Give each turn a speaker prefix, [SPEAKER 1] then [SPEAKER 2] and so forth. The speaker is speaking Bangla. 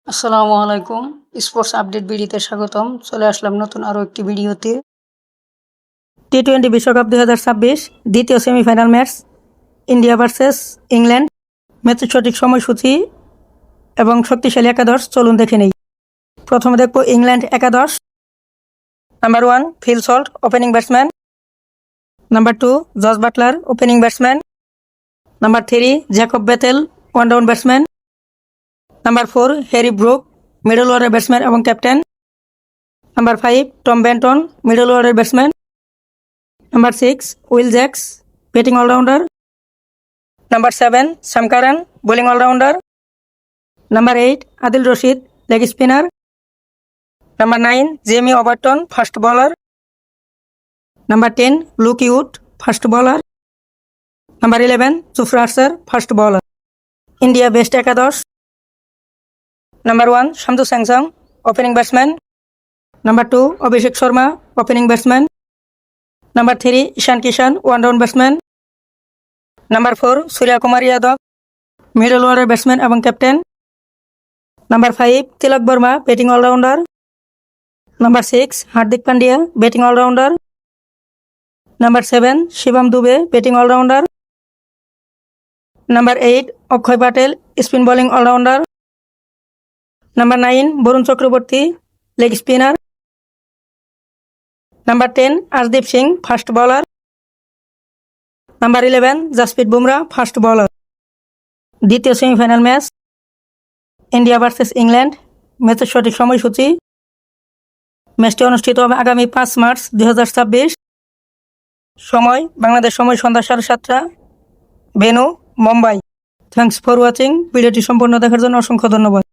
[SPEAKER 1] আসসালামু আলাইকুম। স্পোর্টস আপডেট ভিডিওতে স্বাগতম। চলে আসলাম নতুন আরও একটি ভিডিওতে। টি-20 বিশ্বকাপ 2026 দ্বিতীয় semifinal match India versus England. ম্যাচের সঠিক সময়সূচি এবং শক্তিশালী একাদশ চলুন দেখে নেই। প্রথমে দেখব ইংল্যান্ড একাদশ। Number 1 Phil Salt, opening batsman. Number 2 Jos Buttler, opening batsman. Number 3 Jacob Bethell, one down batsman. Number 4 Harry Brook, middle order batsman এবং captain. Number 5 Tom Banton, middle order batsman. Number 6 Will Jacks, batting allrounder. Number 7 Sam Curran, bowling allrounder. Number 8 Adil Rashid, leg spinner. Number 9 Jamie Overton, fast bowler. Number 10 Luke Wood, fast bowler. Number 11 Jofra Archer, fast bowler. India best একাদশ। Number 1 Sanju Samson, opening batsman. Number 2 Abhishek Sharma, opening batsman. Number 3 Ishan Kishan, one down batsman. Number 4 Suryakumar Yadav, middle order batsman এবং captain. Number 5 Tilak Varma, batting allrounder. Number 6 Hardik Pandya, batting allrounder. Number 7 Shivam Dube, batting allrounder. Number 8 Axar Patel, spin bowling allrounder. Number 9 Varun Chakravarthy, leg spinner. Number 10 Arshdeep Singh, fast bowler. Number 11 Jasprit Bumrah, fast bowler. দ্বিতীয় semifinal match India versus England. ম্যাচের সঠিক সময়সূচি। ম্যাচটি অনুষ্ঠিত হবে আগামী 5 মার্চ 2026। সময় বাংলাদেশ সময় সন্ধ্যা 7:30। Venue Mumbai. Thanks for watching. ভিডিওটি সম্পূর্ণ দেখার জন্য অসংখ্য ধন্যবাদ।